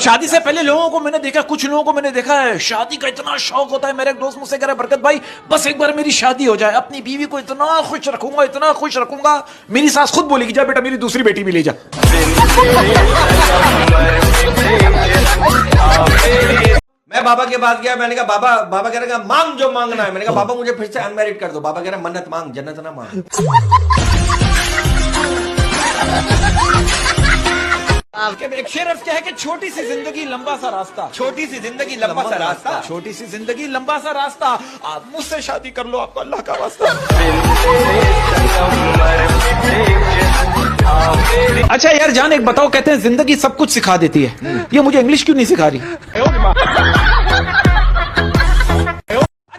शादी से पहले लोगों को मैंने देखा, कुछ लोगों को मैंने देखा है शादी का इतना शौक होता है। मेरा एक दोस्त मुझसे कह रहा है, बरकत भाई बस एक बार मेरी शादी हो जाए, अपनी बीवी को इतना खुश रखूंगा, इतना खुश रखूंगा, मेरी सास खुद बोलेगी जा बेटा मेरी दूसरी बेटी भी ले जा। मैं बाबा के पास गया, मैंने कहा बाबा, बाबा कह रहा मांग जो मांगना है। मैंने कहा बाबा मुझे फिर से अनमैरिड कर दो। बाबा कह रहा मन्नत मांग, जन्नत ना मांग। एक शेर अर्ज क्या है कि छोटी सी जिंदगी लंबा सा रास्ता, छोटी सी जिंदगी लंबा सा रास्ता, छोटी सी जिंदगी लंबा सा रास्ता, आप मुझसे शादी कर लो, आपको अल्लाह का वास्ता। अच्छा यार जान एक बताओ, कहते हैं जिंदगी सब कुछ सिखा देती है, ये मुझे इंग्लिश क्यों नहीं सिखा रही?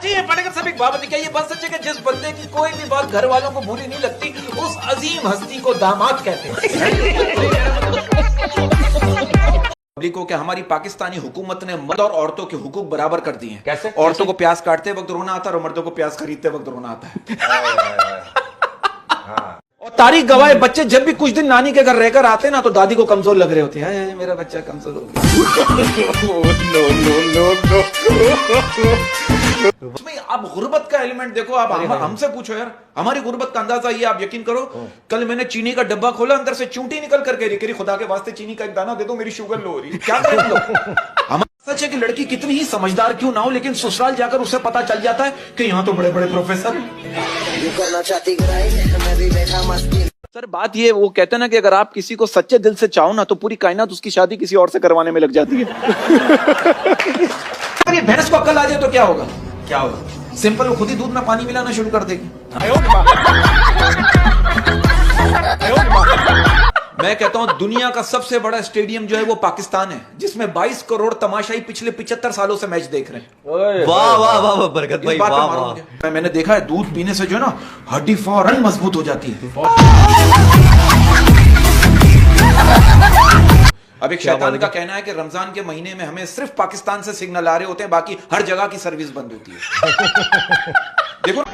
जी ये पढ़कर सब एक बात क्या, ये बात सच है कि जिस बंदे की कोई भी बात घर वालों को बुरी नहीं लगती, उस अजीम हस्ती को दामाद कहते हैं। पब्लिक को क्या हमारी पाकिस्तानी हुकूमत ने मर्द और औरतों के हुकूक बराबर कर दिए हैं। कैसे? औरतों को प्याज काटते वक्त रोना आता है और मर्दों को प्याज खरीदते वक्त रोना आता है। और तारीख गवाह बच्चे जब भी कुछ दिन नानी के घर रहकर आते ना तो दादी को कमजोर लग रहे होते हैं, मेरा बच्चा कमजोर हो गया। आप गुर्बत का एलिमेंट देखो, आप हमसे पूछो यार, हमारी गुर्बत का अंदाजा ये आप यकीन करो, कल मैंने चीनी का डब्बा खोला, अंदर से चूंटी निकल करके रही, खुदा के वास्ते चीनी का एक दाना दे दो, मेरी शुगर लो हो रही। क्या करें लोग? सच है कि लड़की कितनी ही समझदार क्यों ना हो, लेकिन ससुराल जाकर उसे पता चल जाता है कि यहाँ तो बड़े बड़े प्रोफेसर सर। बात ये वो कहते हैं ना कि अगर आप किसी को सच्चे दिल से चाहो ना तो पूरी कायनात उसकी शादी किसी और से करवाने में लग जाती है। अगर ये भैंस को अक्ल आ जाए तो क्या होगा? क्या होगा? सिंपल, वो खुद ही दूध में पानी मिलाना शुरू कर देगी। मैं कहता हूं दुनिया का सबसे बड़ा स्टेडियम जो है वो पाकिस्तान है, जिसमें 22 करोड़ तमाशाई पिछले 75 सालों से मैच देख रहे हैं। वाह वाह वाह बरकत भाई, वाह वाह। मैंने देखा है दूध पीने से जो है ना हड्डी फौरन मजबूत हो जाती है। अब एक शैतान का कहना है कि रमजान के महीने में हमें सिर्फ पाकिस्तान से सिग्नल आ रहे होते हैं, बाकी हर जगह की सर्विस बंद होती है।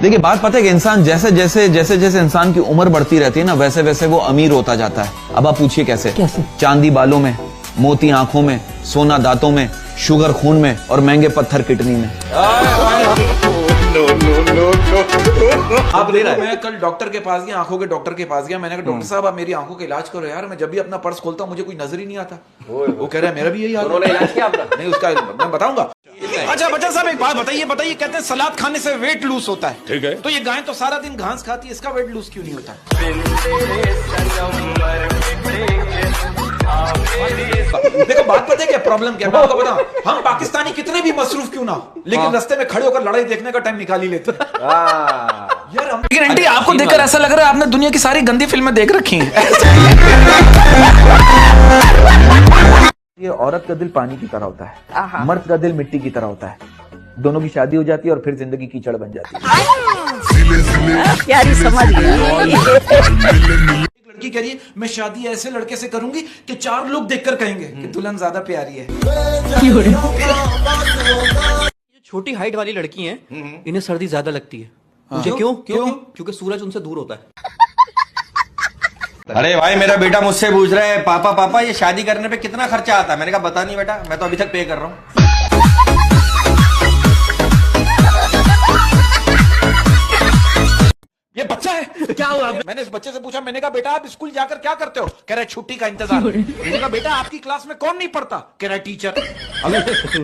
देखिए बात पता है कि इंसान जैसे जैसे इंसान की उम्र बढ़ती रहती है ना, वैसे वैसे वो अमीर होता जाता है। अब आप पूछिए कैसे? चांदी बालों में, मोती आंखों में, सोना दांतों में, शुगर खून में और महंगे पत्थर किडनी में। आप मैं कल डॉक्टर के पास गया, आंखों के डॉक्टर के पास गया, मैंने कहा डॉक्टर साहब आप मेरी आंखों का इलाज करो यार, मैं जब भी अपना पर्स खोलता हूँ मुझे कोई नजर ही नहीं आता। वो कह रहा है मेरा भी यही हाल है। इलाज किया आपका? नहीं उसका मैं बताऊंगा। अच्छा बच्चा साहब एक बात बताइए, कहते हैं सलाद खाने से वेट लूज होता है, ठीक है, तो ये गाय तो सारा दिन घास खाती है, इसका वेट लूज क्यों नहीं होता? देखो बात पता है क्या प्रॉब्लम क्या, मैं आपको बताऊं, हम पाकिस्तानी कितने भी मसरूफ क्यों ना हो, लेकिन रास्ते में खड़े होकर लड़ाई देखने का टाइम निकाल ही लेते हैं। यार लेकिन आंटी आपको देखकर ऐसा लग रहा है आपने दुनिया की सारी गंदी फिल्में देख रखी हैं। ये औरत का दिल पानी की तरह होता है, मर्द का दिल मिट्टी की तरह होता है, दोनों की शादी हो जाती है और फिर जिंदगी कीचड़ बन जाती है। प्यारी समझ गई। लड़की कह रही है मैं शादी ऐसे लड़के से करूंगी कि 4 लोग देखकर कहेंगे कि दुल्हन ज्यादा प्यारी है। छोटी हाइट वाली लड़की हैं, इन्हें सर्दी ज्यादा लगती है। मुझे क्यों? क्योंकि सूरज उनसे दूर होता है। अरे भाई मेरा बेटा मुझसे पूछ रहा है पापा ये शादी करने पे कितना खर्चा आता है? मैंने कहा बता नहीं बेटा, मैं तो अभी तक पे कर रहा हूँ। ये बच्चा है क्या हुआ? मैंने इस बच्चे से पूछा, मैंने कहा बेटा आप स्कूल जाकर क्या करते हो? कह रहा है छुट्टी का इंतजार। मैंने कहा बेटा आपकी क्लास में कौन नहीं पढ़ता? कह रहा है टीचर।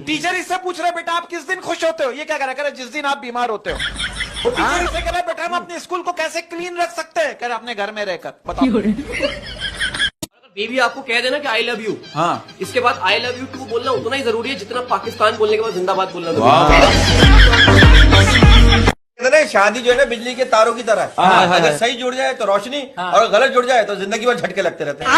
टीचर इससे पूछ रहे बेटा आप किस दिन खुश होते हो? ये क्या कह रहा है? जिस दिन आप बीमार होते हो। टीचर इससे कह रहा है बेटा हम अपने स्कूल को कैसे क्लीन रख सकते हैं? कह रहा अपने घर में रहकर। बताओ बेबी आपको कह देना कि आई लव यू, हाँ, इसके बाद आई लव यू टू बोलना उतना ही जरूरी है जितना पाकिस्तान बोलने के बाद जिंदाबाद बोलना जरूरी है। शादी जो है ना बिजली के तारों की तरह है, अगर सही जुड़ जाए तो रोशनी, और गलत जुड़ जाए तो जिंदगी भर झटके लगते रहते हैं।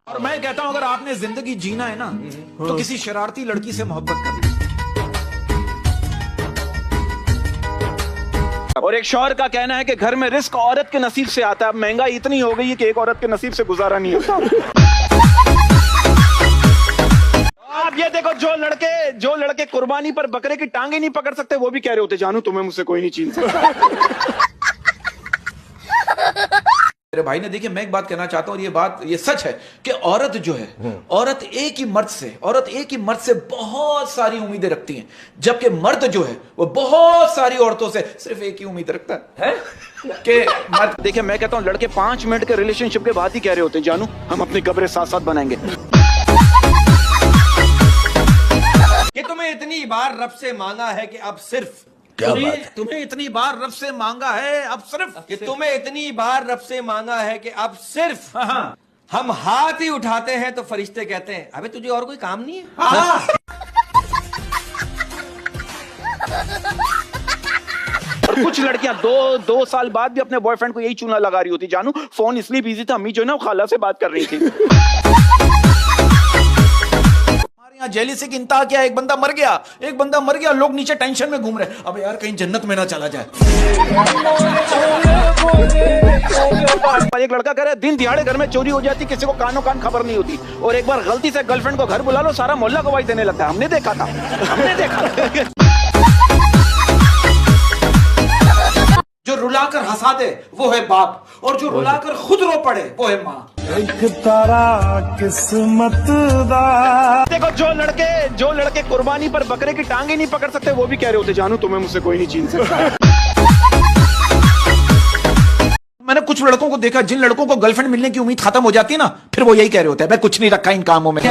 और मैं कहता हूं अगर आपने जिंदगी जीना है ना तो किसी शरारती लड़की से मोहब्बत कर। और एक शौहर का कहना है कि घर में रिस्क औरत के नसीब से आता है। अब महंगाई इतनी हो गई है कि एक औरत के नसीब से गुजारा नहीं होता। आप ये देखो जो लड़के कुर्बानी पर बकरे की टांगे नहीं पकड़ सकते वो भी कह रहे होते जानू तुम्हें मुझसे कोई नहीं छीन सकता। मेरे भाई ने, देखिए मैं एक बात कहना चाहता हूं, ये बात ये सच है कि औरत जो है, औरत एक ही मर्द से बहुत सारी उम्मीदें रखती हैं, जबकि मर्द जो है वो बहुत सारी औरतों से सिर्फ एक ही उम्मीद रखता है कि मर्द। देखिए मैं कहता हूँ लड़के 5 मिनट के रिलेशनशिप के बाद ही कह रहे होते हैं जानू हम अपनी कब्रें साथ साथ बनाएंगे। कि तुम्हें इतनी बार रब से मांगा है कि अब सिर्फ तुम्हें इतनी बार रब से मांगा है अब सिर्फ, कि तुम्हें इतनी बार रब से मांगा है कि अब सिर्फ हम हाथ ही उठाते हैं तो फरिश्ते कहते हैं अबे तुझे और कोई काम नहीं है। और कुछ लड़कियां 2 साल बाद भी अपने बॉयफ्रेंड को यही चूना लगा रही होती जानू फोन इसलिए बिजी था, अम्मी जो है ना वो खाला से बात कर रही थी। यहाँ जेलिसी की इंतहा क्या है, एक बंदा मर गया, लोग नीचे टेंशन में घूम रहे, अब यार कहीं जन्नत में ना चला जाए। एक लड़का कह रहा है दिन दिहाड़े घर में चोरी हो जाती, किसी को कानो कान खबर नहीं होती, और एक बार गलती से गर्लफ्रेंड को घर बुला लो सारा मोहल्ला गवाही देने लगता है। हमने देखा था। जो रुलाकर हंसा दे वो है बाप, और जो रुलाकर खुद रो पड़े वो है माँ। देखो जो लड़के कुर्बानी पर बकरे की टांगे नहीं पकड़ सकते वो भी कह रहे होते जानू तुम्हें मुझसे कोई नहीं छीन सकता। मैंने कुछ लड़कों को देखा, जिन लड़कों को गर्लफ्रेंड मिलने की उम्मीद खत्म हो जाती है ना, फिर वो यही कह रहे होते हैं मैं कुछ नहीं रखा इन कामों में।